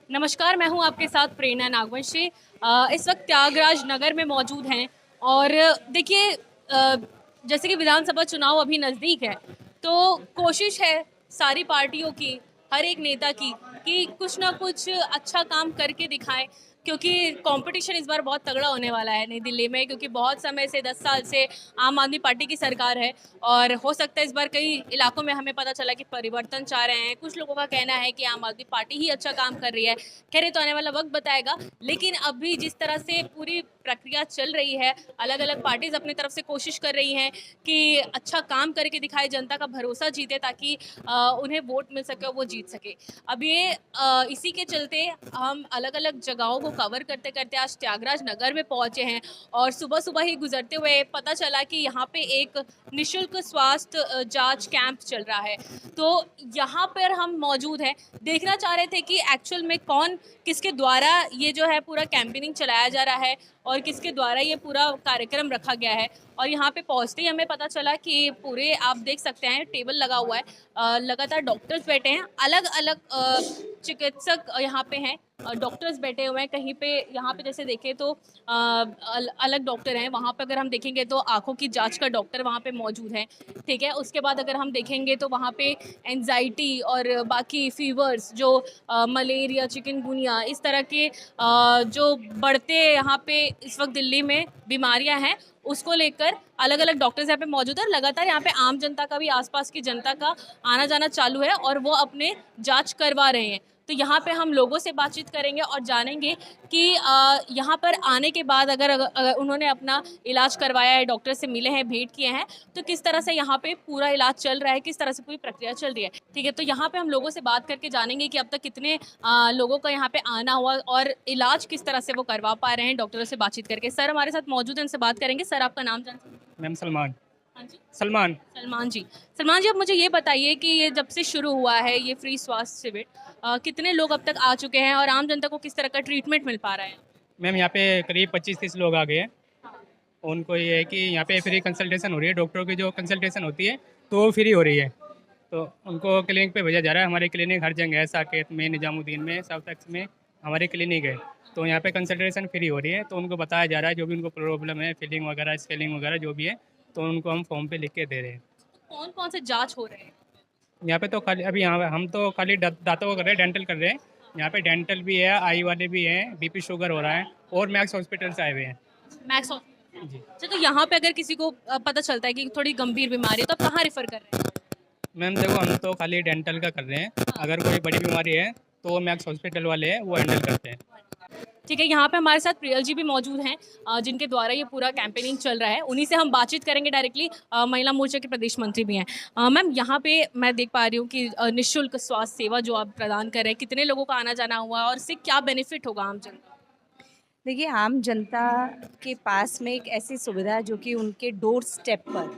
नमस्कार, मैं हूँ आपके साथ प्रेरणा नागवंशी। इस वक्त त्यागराज नगर में मौजूद हैं और देखिए जैसे कि विधानसभा चुनाव अभी नज़दीक है, तो कोशिश है सारी पार्टियों की, हर एक नेता की कि कुछ ना कुछ अच्छा काम करके दिखाएं, क्योंकि कंपटीशन इस बार बहुत तगड़ा होने वाला है नई दिल्ली में, क्योंकि बहुत समय से 10 साल से आम आदमी पार्टी की सरकार है और हो सकता है इस बार कई इलाकों में हमें पता चला कि परिवर्तन चाह रहे हैं। कुछ लोगों का कहना है कि आम आदमी पार्टी ही अच्छा काम कर रही है। खैर, ये तो आने वाला वक्त बताएगा, लेकिन अभी जिस तरह से पूरी प्रक्रिया चल रही है, अलग अलग पार्टीज अपनी तरफ से कोशिश कर रही हैं कि अच्छा काम करके दिखाए, जनता का भरोसा जीते, ताकि उन्हें वोट मिल सके और वो जीत सके। अब ये इसी के चलते हम अलग अलग जगहों को कवर करते करते आज त्यागराज नगर में पहुंचे हैं और सुबह सुबह ही गुजरते हुए पता चला कि यहाँ पे एक निशुल्क स्वास्थ्य जांच कैंप चल रहा है। तो यहाँ पर हम मौजूद हैं, देखना चाह रहे थे कि एक्चुअल में कौन किसके द्वारा ये जो है पूरा कैंपेनिंग चलाया जा रहा है और किसके द्वारा ये पूरा कार्यक्रम रखा गया है। और यहाँ पे पहुँचते ही हमें पता चला कि पूरे आप देख सकते हैं टेबल लगा हुआ है, लगातार डॉक्टर्स बैठे हैं, अलग अलग चिकित्सक यहाँ पे हैं, डॉक्टर्स बैठे हुए हैं। कहीं पे यहाँ पे जैसे देखें तो अलग डॉक्टर हैं, वहाँ पे अगर हम देखेंगे तो आंखों की जांच का डॉक्टर वहाँ पे मौजूद है। ठीक है, उसके बाद अगर हम देखेंगे तो वहाँ पे एंजाइटी और बाकी फीवर्स जो मलेरिया, चिकनगुनिया, इस तरह के जो बढ़ते यहाँ पे इस वक्त दिल्ली में बीमारियां हैं, उसको लेकर अलग अलग डॉक्टर्स यहाँ पे मौजूद है। लगातार यहाँ पे आम जनता का भी, आसपास की जनता का आना जाना चालू है और वो अपने जांच करवा रहे हैं। तो यहाँ पे हम लोगों से बातचीत करेंगे और जानेंगे कि यहाँ पर आने के बाद अगर उन्होंने अपना इलाज करवाया है, डॉक्टर से मिले हैं, भेंट किए हैं, तो किस तरह से यहाँ पे पूरा इलाज चल रहा है, किस तरह से पूरी प्रक्रिया चल रही है। ठीक है, तो यहाँ पे हम लोगों से बात करके जानेंगे कि अब तक कितने लोगों का यहाँ पे आना हुआ और इलाज किस तरह से वो करवा पा रहे हैं डॉक्टरों से बातचीत करके। सर हमारे साथ मौजूद हैं, उनसे बात करेंगे। सर, आपका नाम जान सकते हैं? मैम सलमान। हाँ जी। सलमान। सलमान जी। सलमान जी, अब मुझे ये बताइए कि ये जब से शुरू हुआ है ये फ्री स्वास्थ्य शिविर, कितने लोग अब तक आ चुके हैं और आम जनता को किस तरह का ट्रीटमेंट मिल पा रहा है? मैम यहाँ पे करीब 25-30 लोग आ गए हैं। उनको ये है कि यहाँ पे फ्री कंसल्टेशन हो रही है, डॉक्टरों की जो कंसल्टेशन होती है तो वो फ्री हो रही है। तो उनको क्लिनिक पे भेजा जा रहा है। हमारी क्लिनिक हर जगह है, साकेत में, निजामुद्दीन में, साउथ एक्स में हमारी क्लिनिक है। तो यहाँ पे कंसल्टेशन फ्री हो रही है। तो उनको बताया जा रहा है जो भी उनको प्रॉब्लम है, फीलिंग वगैरह, स्केलिंग वगैरह जो भी है, तो उनको हम फॉर्म पे लिख के दे रहे हैं। कौन कौन से जांच हो रहे हैं? यहाँ पे तो खाली अभी यहाँ हम तो खाली दांतों को कर रहे हैं, डेंटल कर रहे हैं। यहाँ पे डेंटल भी है, आई वाले भी हैं, बीपी शुगर हो रहा है, और मैक्स हॉस्पिटल से आए हुए हैं। Max hospital. जी। अच्छा, तो यहाँ पे अगर किसी को पता चलता है कि थोड़ी गंभीर बीमारी है, तो आप कहाँ रेफर कर रहे हैं? मैम देखो, हम तो खाली डेंटल का कर रहे हैं। अगर कोई बड़ी बीमारी है तो वो मैक्स हॉस्पिटल वाले हैं, वो हैंडल करते हैं। ठीक है, यहाँ पे हमारे साथ प्रियल जी भी मौजूद हैं, जिनके द्वारा ये पूरा कैंपेनिंग चल रहा है। उन्हीं से हम बातचीत करेंगे डायरेक्टली। महिला मोर्चा के प्रदेश मंत्री भी हैं। मैम, यहाँ पे मैं देख पा रही हूँ कि निःशुल्क स्वास्थ्य सेवा जो आप प्रदान कर रहे हैं, कितने लोगों का आना जाना हुआ है और इससे क्या बेनिफिट होगा आम जनता? देखिए, आम जनता के पास में एक ऐसी सुविधा है जो कि उनके डोर स्टेप पर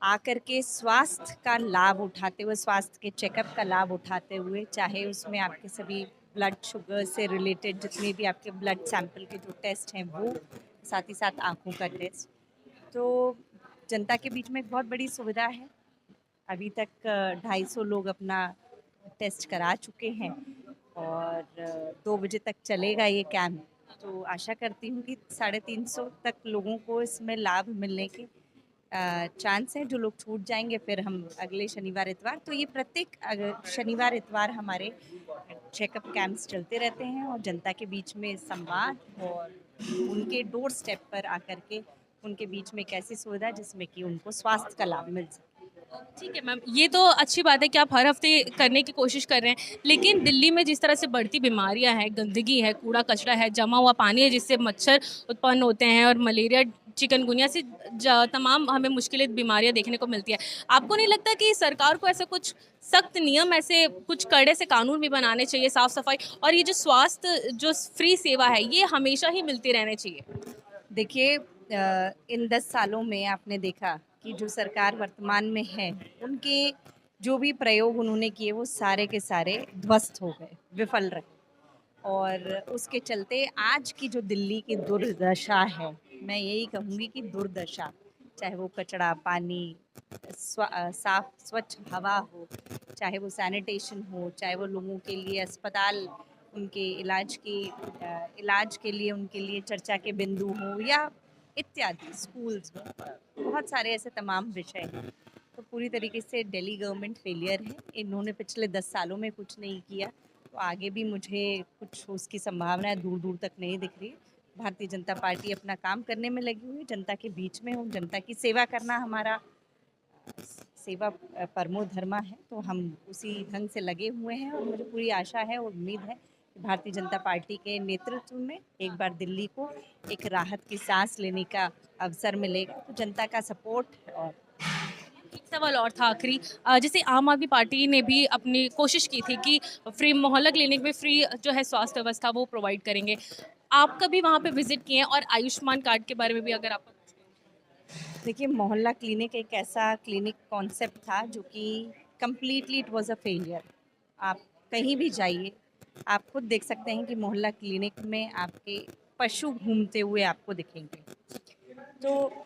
आकर के स्वास्थ्य का लाभ उठाते हुए, स्वास्थ्य के चेकअप का लाभ उठाते हुए, चाहे उसमें आपके सभी ब्लड शुगर से रिलेटेड जितने भी आपके ब्लड सैंपल के जो टेस्ट हैं वो, साथ ही साथ आँखों का टेस्ट, तो जनता के बीच में एक बहुत बड़ी सुविधा है। अभी तक 250 लोग अपना टेस्ट करा चुके हैं और 2 बजे तक चलेगा ये कैंप। तो आशा करती हूँ कि 350 तक लोगों को इसमें लाभ मिलने के चांस हैं। जो लोग छूट जाएंगे फिर हम अगले शनिवार इतवार, तो ये प्रत्येक शनिवार इतवार हमारे चेकअप कैंप्स चलते रहते हैं और जनता के बीच में संवाद और उनके डोर स्टेप पर आकर के उनके बीच में एक ऐसी सुविधा जिसमें कि उनको स्वास्थ्य का लाभ मिल सके। ठीक है मैम, ये तो अच्छी बात है कि आप हर हफ्ते करने की कोशिश कर रहे हैं, लेकिन दिल्ली में जिस तरह से बढ़ती बीमारियां हैं, गंदगी है, कूड़ा कचरा है, जमा हुआ पानी है, जिससे मच्छर उत्पन्न होते हैं और मलेरिया, चिकनगुनिया से तमाम हमें मुश्किलें, बीमारियां देखने को मिलती है। आपको नहीं लगता कि सरकार को ऐसे कुछ सख्त नियम, ऐसे कुछ कड़े से कानून भी बनाने चाहिए, साफ सफाई, और ये जो स्वास्थ्य जो फ्री सेवा है ये हमेशा ही मिलती रहनी चाहिए? देखिए, इन 10 सालों में आपने देखा कि जो सरकार वर्तमान में है, उनके जो भी प्रयोग उन्होंने किए वो सारे के सारे ध्वस्त हो गए, विफल रहे। और उसके चलते आज की जो दिल्ली की दुर्दशा है, मैं यही कहूँगी कि दुर्दशा, चाहे वो कचरा, पानी, साफ स्वच्छ हवा हो, चाहे वो सैनिटेशन हो, चाहे वो लोगों के लिए अस्पताल उनके इलाज के लिए उनके लिए चर्चा के बिंदु हो या इत्यादि स्कूल्स में बहुत सारे ऐसे तमाम विषय हैं। तो पूरी तरीके से दिल्ली गवर्नमेंट फेलियर है। इन्होंने पिछले 10 सालों में कुछ नहीं किया, तो आगे भी मुझे कुछ उसकी संभावनाएं दूर दूर तक नहीं दिख रही। भारतीय जनता पार्टी अपना काम करने में लगी हुई है, जनता के बीच में हो, जनता की सेवा करना हमारा सेवा परमो धर्मा है, तो हम उसी ढंग से लगे हुए हैं। और मुझे पूरी आशा है और उम्मीद है कि भारतीय जनता पार्टी के नेतृत्व में एक बार दिल्ली को एक राहत की सांस लेने का अवसर मिलेगा। तो जनता का सपोर्ट और एक सवाल और था आखिरी, जैसे आम आदमी पार्टी ने भी अपनी कोशिश की थी कि फ्री मोहल्ला क्लिनिक में फ्री जो है स्वास्थ्य व्यवस्था वो प्रोवाइड करेंगे। आप कभी वहाँ पे विजिट किए हैं? और आयुष्मान कार्ड के बारे में भी अगर आप देखिए, मोहल्ला क्लिनिक एक ऐसा क्लिनिक कॉन्सेप्ट था जो कि completely it was a failure. आप कहीं भी जाइए, आप खुद देख सकते हैं कि मोहल्ला क्लिनिक में आपके पशु घूमते हुए आपको दिखेंगे। तो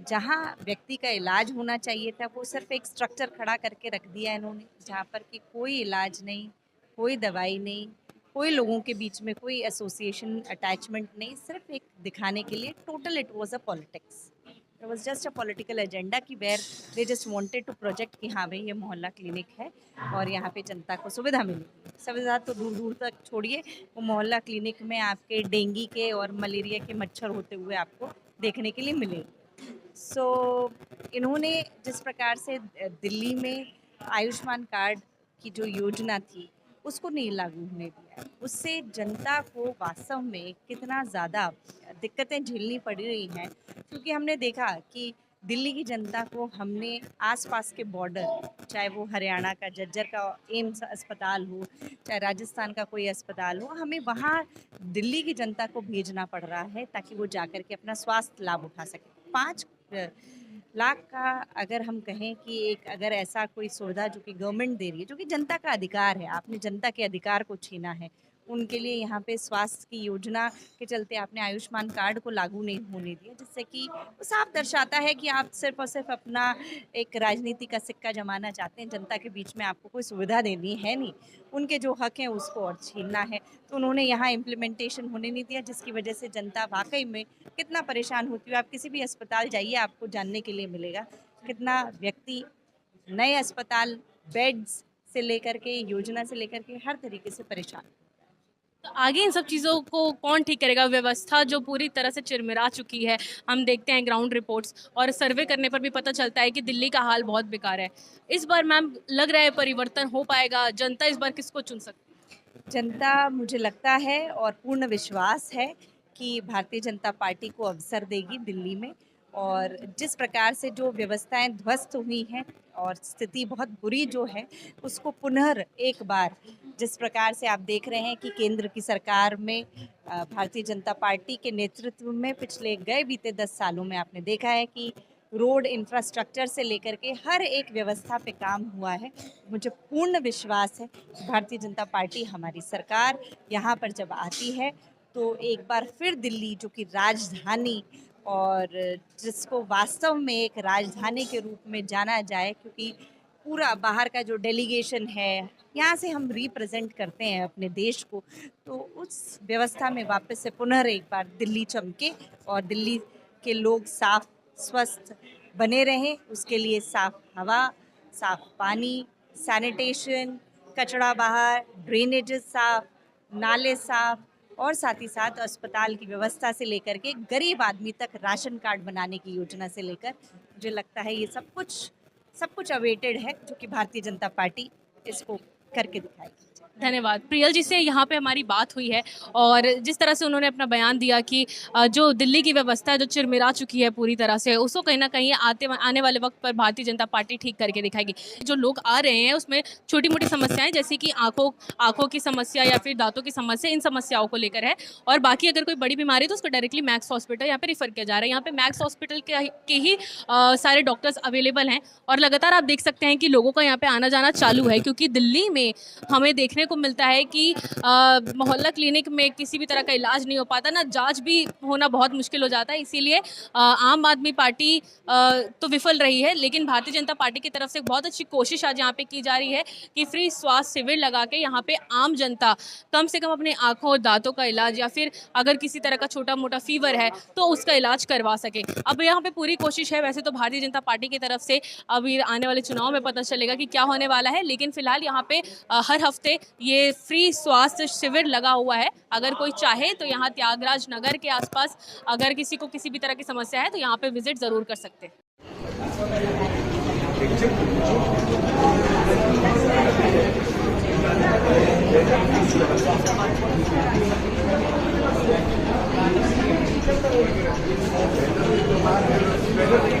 जहाँ व्यक्ति का इलाज होना चाहिए था, वो सिर्फ एक स्ट्रक्चर खड़ा करके रख दिया इन्होंने, जहाँ पर कि कोई इलाज नहीं, कोई दवाई नहीं, कोई लोगों के बीच में कोई एसोसिएशन अटैचमेंट नहीं, सिर्फ एक दिखाने के लिए। Total it was a politics, it was just a political agenda कि where they just wanted to project कि हाँ भाई ये मोहल्ला क्लिनिक है और यहाँ पे जनता को सुविधा मिलेगी। सुविधा तो दूर दूर तक छोड़िए, वो मोहल्ला क्लिनिक में आपके डेंगू के और मलेरिया के मच्छर होते हुए आपको देखने के लिए मिलेंगे। सो इन्होंने जिस प्रकार से दिल्ली में आयुष्मान कार्ड की जो योजना थी उसको नहीं लागू होने दिया, उससे जनता को वास्तव में कितना ज़्यादा दिक्कतें झेलनी पड़ रही हैं। क्योंकि हमने देखा कि दिल्ली की जनता को हमने आसपास के बॉर्डर, चाहे वो हरियाणा का झज्जर का एम्स अस्पताल हो, चाहे राजस्थान का कोई अस्पताल हो, हमें वहाँ दिल्ली की जनता को भेजना पड़ रहा है ताकि वो जाकर के अपना स्वास्थ्य लाभ उठा सके। 5 लाख का अगर हम कहें कि एक अगर ऐसा कोई सुविधा जो कि गवर्नमेंट दे रही है, जो कि जनता का अधिकार है, आपने जनता के अधिकार को छीना है, उनके लिए यहाँ पे स्वास्थ्य की योजना के चलते आपने आयुष्मान कार्ड को लागू नहीं होने दिया, जिससे कि वो साफ दर्शाता है कि आप सिर्फ और सिर्फ अपना एक राजनीति का सिक्का जमाना चाहते हैं। जनता के बीच में आपको कोई सुविधा देनी है नहीं, उनके जो हक हैं उसको और छीनना है। तो उन्होंने यहाँ इम्प्लीमेंटेशन होने नहीं दिया, जिसकी वजह से जनता वाकई में कितना परेशान होती है। आप किसी भी अस्पताल जाइए, आपको जानने के लिए मिलेगा कितना व्यक्ति नए अस्पताल बेड्स से लेकर के, योजना से लेकर के हर तरीके से परेशान। तो आगे इन सब चीज़ों को कौन ठीक करेगा? व्यवस्था जो पूरी तरह से चिरमिरा चुकी है, हम देखते हैं ग्राउंड रिपोर्ट्स और सर्वे करने पर भी पता चलता है कि दिल्ली का हाल बहुत बेकार है। इस बार मैम लग रहा है परिवर्तन हो पाएगा? जनता इस बार किसको चुन सकती है? जनता, मुझे लगता है और पूर्ण विश्वास है कि भारतीय जनता पार्टी को अवसर देगी दिल्ली में। और जिस प्रकार से जो व्यवस्थाएं ध्वस्त हुई हैं और स्थिति बहुत बुरी जो है, उसको पुनः एक बार, जिस प्रकार से आप देख रहे हैं कि केंद्र की सरकार में भारतीय जनता पार्टी के नेतृत्व में पिछले गए बीते 10 सालों में आपने देखा है कि रोड इंफ्रास्ट्रक्चर से लेकर के हर एक व्यवस्था पे काम हुआ है। मुझे पूर्ण विश्वास है कि भारतीय जनता पार्टी, हमारी सरकार यहाँ पर जब आती है तो एक बार फिर दिल्ली, जो कि राजधानी और जिसको वास्तव में एक राजधानी के रूप में जाना जाए, क्योंकि पूरा बाहर का जो डेलीगेशन है, यहाँ से हम रिप्रेजेंट करते हैं अपने देश को, तो उस व्यवस्था में वापस से पुनः एक बार दिल्ली चमके और दिल्ली के लोग साफ स्वस्थ बने रहें। उसके लिए साफ हवा, साफ पानी, सैनिटेशन, कचरा बाहर, ड्रेनेजेस साफ, नाले साफ, और साथ ही साथ अस्पताल की व्यवस्था से लेकर के गरीब आदमी तक राशन कार्ड बनाने की योजना से लेकर, मुझे लगता है ये सब कुछ अवेटेड है, जो कि भारतीय जनता पार्टी इसको करके दिखाएगी। धन्यवाद। प्रियल जी से यहाँ पे हमारी बात हुई है और जिस तरह से उन्होंने अपना बयान दिया कि जो दिल्ली की व्यवस्था है जो चिरमिरा चुकी है पूरी तरह से, उसको कहीं ना कहीं आने वाले वक्त पर भारतीय जनता पार्टी ठीक करके दिखाएगी। जो लोग आ रहे हैं उसमें छोटी मोटी समस्याएं, जैसे कि आंखों की समस्या या फिर दांतों की समस्या, इन समस्याओं को लेकर है। और बाकी अगर कोई बड़ी बीमारी है तो उसको डायरेक्टली मैक्स हॉस्पिटल यहाँ पे रिफर किया जा रहा है। यहाँ पे मैक्स हॉस्पिटल के ही सारे डॉक्टर्स अवेलेबल हैं और लगातार आप देख सकते हैं कि लोगों का यहाँ पे आना जाना चालू है, क्योंकि दिल्ली में हमें देखने को मिलता है कि मोहल्ला क्लिनिक में किसी भी तरह का इलाज नहीं हो पाता, ना जांच भी होना बहुत मुश्किल हो जाता है। इसीलिए आम आदमी पार्टी तो विफल रही है, लेकिन भारतीय जनता पार्टी की तरफ से बहुत अच्छी कोशिश आज यहाँ पे की जा रही है कि फ्री स्वास्थ्य शिविर लगा के यहाँ पे आम जनता कम से कम अपने आंखों और दांतों का इलाज, या फिर अगर किसी तरह का छोटा मोटा फीवर है तो उसका इलाज करवा सके। अब यहाँ पे पूरी कोशिश है। वैसे तो भारतीय जनता पार्टी की तरफ से अभी आने वाले चुनाव में पता चलेगा कि क्या होने वाला है, लेकिन फिलहाल यहाँ पे हर हफ्ते ये फ्री स्वास्थ्य शिविर लगा हुआ है। अगर कोई चाहे तो यहाँ त्यागराज नगर के आसपास अगर किसी को किसी भी तरह की समस्या है तो यहाँ पे विजिट जरूर कर सकते हैं। Gracias.